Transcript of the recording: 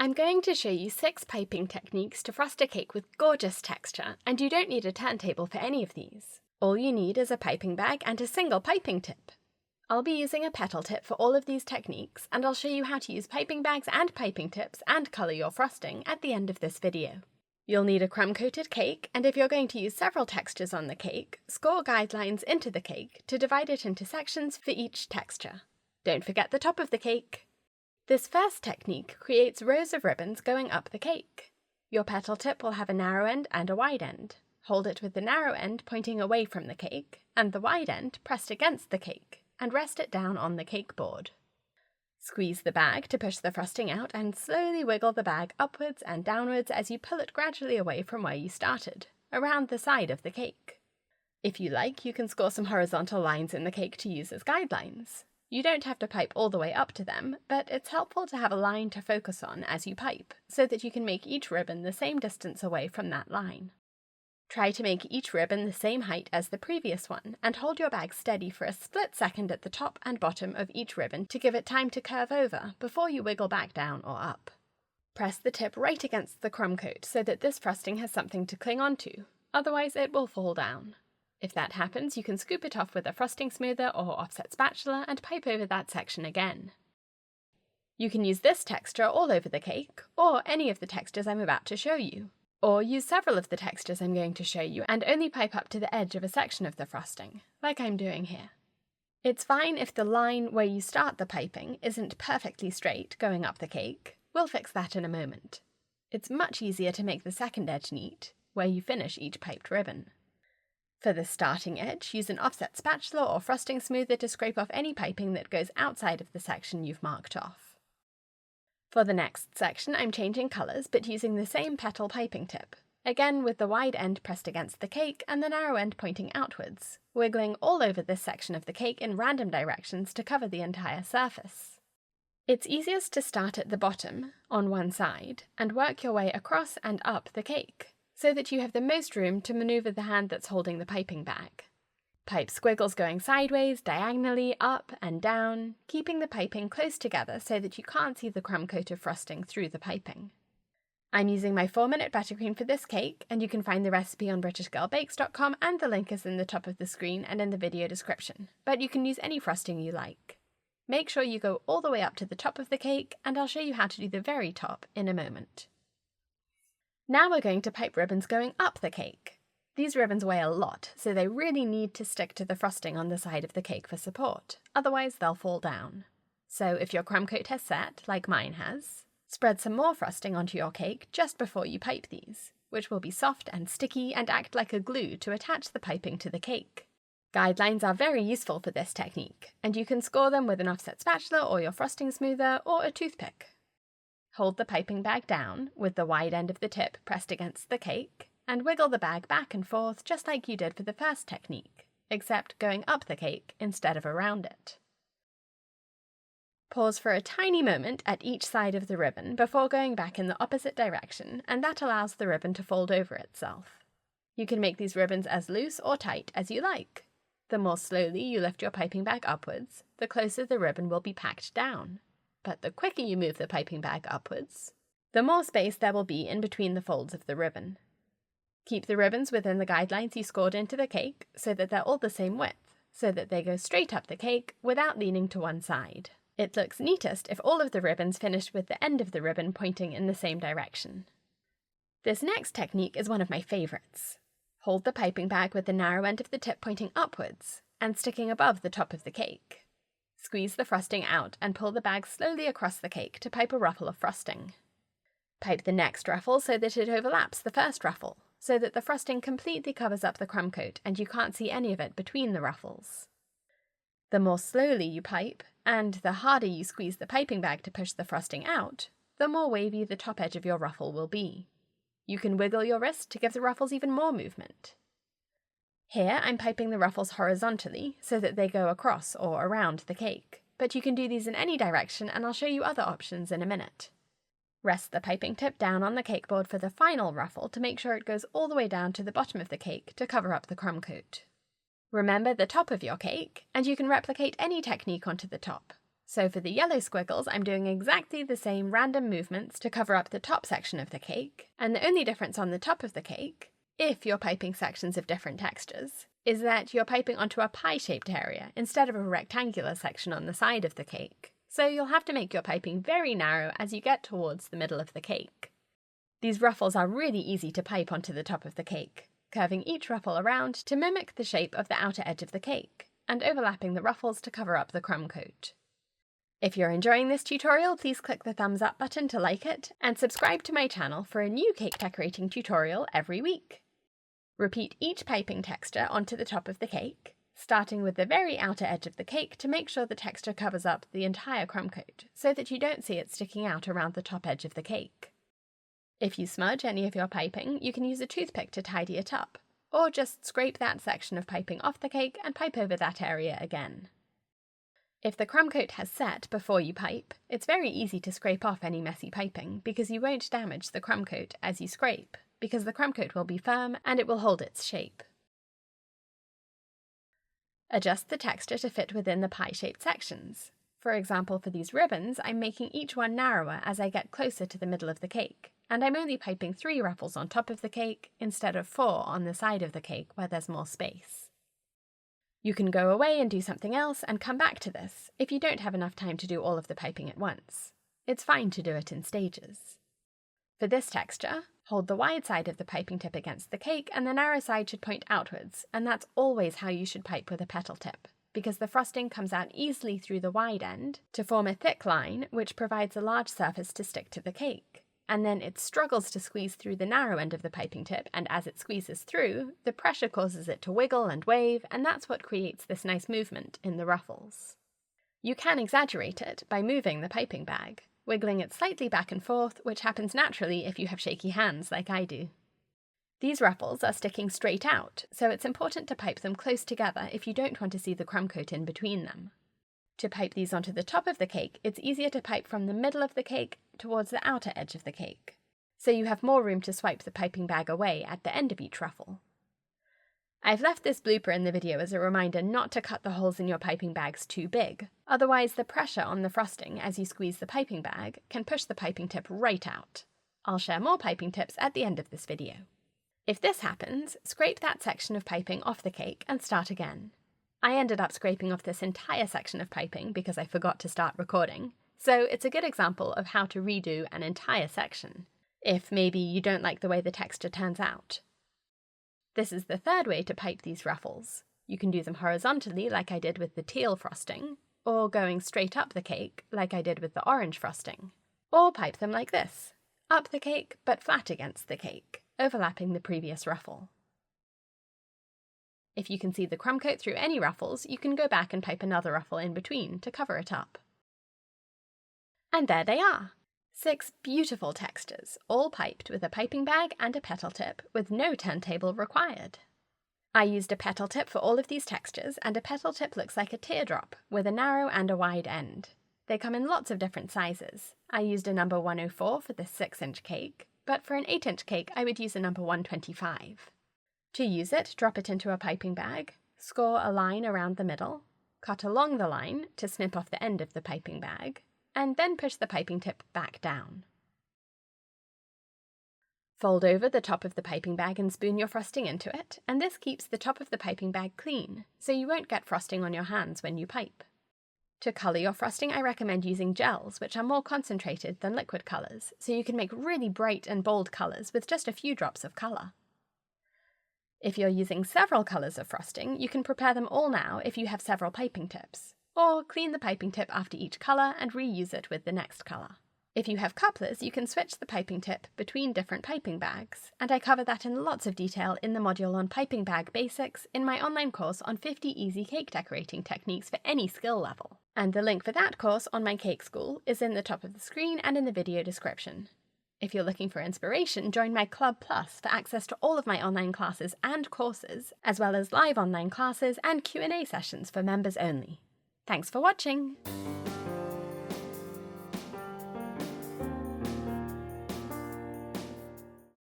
I'm going to show you 6 piping techniques to frost a cake with gorgeous texture, and you don't need a turntable for any of these. All you need is a piping bag and a single piping tip. I'll be using a petal tip for all of these techniques, and I'll show you how to use piping bags and piping tips and colour your frosting at the end of this video. You'll need a crumb-coated cake, and if you're going to use several textures on the cake, score guidelines into the cake to divide it into sections for each texture. Don't forget the top of the cake. This first technique creates rows of ribbons going up the cake. Your petal tip will have a narrow end and a wide end. Hold it with the narrow end pointing away from the cake, and the wide end pressed against the cake, and rest it down on the cake board. Squeeze the bag to push the frosting out and slowly wiggle the bag upwards and downwards as you pull it gradually away from where you started, around the side of the cake. If you like, you can score some horizontal lines in the cake to use as guidelines. You don't have to pipe all the way up to them, but it's helpful to have a line to focus on as you pipe, so that you can make each ribbon the same distance away from that line. Try to make each ribbon the same height as the previous one, and hold your bag steady for a split second at the top and bottom of each ribbon to give it time to curve over before you wiggle back down or up. Press the tip right against the crumb coat so that this frosting has something to cling onto, otherwise it will fall down. If that happens, you can scoop it off with a frosting smoother or offset spatula and pipe over that section again. You can use this texture all over the cake, or any of the textures I'm about to show you. Or use several of the textures I'm going to show you and only pipe up to the edge of a section of the frosting, like I'm doing here. It's fine if the line where you start the piping isn't perfectly straight going up the cake. We'll fix that in a moment. It's much easier to make the second edge neat, where you finish each piped ribbon. For the starting edge, use an offset spatula or frosting smoother to scrape off any piping that goes outside of the section you've marked off. For the next section, I'm changing colours but using the same petal piping tip, again with the wide end pressed against the cake and the narrow end pointing outwards, wiggling all over this section of the cake in random directions to cover the entire surface. It's easiest to start at the bottom, on one side, and work your way across and up the cake, so that you have the most room to manoeuvre the hand that's holding the piping bag. Pipe squiggles going sideways, diagonally, up and down, keeping the piping close together so that you can't see the crumb coat of frosting through the piping. I'm using my 4-minute buttercream for this cake, and you can find the recipe on BritishGirlBakes.com, and the link is in the top of the screen and in the video description, but you can use any frosting you like. Make sure you go all the way up to the top of the cake, and I'll show you how to do the very top in a moment. Now we're going to pipe ribbons going up the cake. These ribbons weigh a lot, so they really need to stick to the frosting on the side of the cake for support, otherwise they'll fall down. So if your crumb coat has set, like mine has, spread some more frosting onto your cake just before you pipe these, which will be soft and sticky and act like a glue to attach the piping to the cake. Guidelines are very useful for this technique, and you can score them with an offset spatula or your frosting smoother or a toothpick. Hold the piping bag down, with the wide end of the tip pressed against the cake, and wiggle the bag back and forth just like you did for the first technique, except going up the cake instead of around it. Pause for a tiny moment at each side of the ribbon before going back in the opposite direction, and that allows the ribbon to fold over itself. You can make these ribbons as loose or tight as you like. The more slowly you lift your piping bag upwards, the closer the ribbon will be packed down. But the quicker you move the piping bag upwards, the more space there will be in between the folds of the ribbon. Keep the ribbons within the guidelines you scored into the cake so that they're all the same width, so that they go straight up the cake without leaning to one side. It looks neatest if all of the ribbons finish with the end of the ribbon pointing in the same direction. This next technique is one of my favourites. Hold the piping bag with the narrow end of the tip pointing upwards and sticking above the top of the cake. Squeeze the frosting out and pull the bag slowly across the cake to pipe a ruffle of frosting. Pipe the next ruffle so that it overlaps the first ruffle, so that the frosting completely covers up the crumb coat and you can't see any of it between the ruffles. The more slowly you pipe, and the harder you squeeze the piping bag to push the frosting out, the more wavy the top edge of your ruffle will be. You can wiggle your wrist to give the ruffles even more movement. Here I'm piping the ruffles horizontally so that they go across or around the cake, but you can do these in any direction and I'll show you other options in a minute. Rest the piping tip down on the cake board for the final ruffle to make sure it goes all the way down to the bottom of the cake to cover up the crumb coat. Remember the top of your cake, and you can replicate any technique onto the top. So for the yellow squiggles, I'm doing exactly the same random movements to cover up the top section of the cake, and the only difference on the top of the cake, if you're piping sections of different textures, is that you're piping onto a pie-shaped area instead of a rectangular section on the side of the cake. So you'll have to make your piping very narrow as you get towards the middle of the cake. These ruffles are really easy to pipe onto the top of the cake, curving each ruffle around to mimic the shape of the outer edge of the cake, and overlapping the ruffles to cover up the crumb coat. If you're enjoying this tutorial, please click the thumbs up button to like it, and subscribe to my channel for a new cake decorating tutorial every week. Repeat each piping texture onto the top of the cake, starting with the very outer edge of the cake to make sure the texture covers up the entire crumb coat, so that you don't see it sticking out around the top edge of the cake. If you smudge any of your piping, you can use a toothpick to tidy it up, or just scrape that section of piping off the cake and pipe over that area again. If the crumb coat has set before you pipe, it's very easy to scrape off any messy piping because you won't damage the crumb coat as you scrape, because the crumb coat will be firm and it will hold its shape. Adjust the texture to fit within the pie-shaped sections. For example, for these ribbons, I'm making each one narrower as I get closer to the middle of the cake, and I'm only piping 3 ruffles on top of the cake instead of 4 on the side of the cake where there's more space. You can go away and do something else and come back to this if you don't have enough time to do all of the piping at once. It's fine to do it in stages. For this texture, hold the wide side of the piping tip against the cake and the narrow side should point outwards, and that's always how you should pipe with a petal tip, because the frosting comes out easily through the wide end to form a thick line which provides a large surface to stick to the cake. And then it struggles to squeeze through the narrow end of the piping tip, and as it squeezes through, the pressure causes it to wiggle and wave, and that's what creates this nice movement in the ruffles. You can exaggerate it by moving the piping bag, wiggling it slightly back and forth, which happens naturally if you have shaky hands like I do. These ruffles are sticking straight out, so it's important to pipe them close together if you don't want to see the crumb coat in between them. To pipe these onto the top of the cake, it's easier to pipe from the middle of the cake towards the outer edge of the cake, so you have more room to swipe the piping bag away at the end of each ruffle. I've left this blooper in the video as a reminder not to cut the holes in your piping bags too big, otherwise the pressure on the frosting as you squeeze the piping bag can push the piping tip right out. I'll share more piping tips at the end of this video. If this happens, scrape that section of piping off the cake and start again. I ended up scraping off this entire section of piping because I forgot to start recording, so it's a good example of how to redo an entire section, if maybe you don't like the way the texture turns out. This is the third way to pipe these ruffles. You can do them horizontally like I did with the teal frosting, or going straight up the cake like I did with the orange frosting. Or pipe them like this, up the cake but flat against the cake, overlapping the previous ruffle. If you can see the crumb coat through any ruffles, you can go back and pipe another ruffle in between to cover it up. And there they are! 6 beautiful textures, all piped with a piping bag and a petal tip, with no turntable required. I used a petal tip for all of these textures, and a petal tip looks like a teardrop, with a narrow and a wide end. They come in lots of different sizes. I used a number 104 for this 6-inch cake, but for an 8-inch cake I would use a number 125. To use it, drop it into a piping bag, score a line around the middle, cut along the line to snip off the end of the piping bag, and then push the piping tip back down. Fold over the top of the piping bag and spoon your frosting into it, and this keeps the top of the piping bag clean, so you won't get frosting on your hands when you pipe. To colour your frosting, I recommend using gels, which are more concentrated than liquid colours, so you can make really bright and bold colours with just a few drops of colour. If you're using several colours of frosting, you can prepare them all now if you have several piping tips, or clean the piping tip after each colour and reuse it with the next colour. If you have couplers, you can switch the piping tip between different piping bags, and I cover that in lots of detail in the module on piping bag basics in my online course on 50 easy cake decorating techniques for any skill level. And the link for that course on my cake school is in the top of the screen and in the video description. If you're looking for inspiration, join my Club Plus for access to all of my online classes and courses, as well as live online classes and Q&A sessions for members only. Thanks for watching!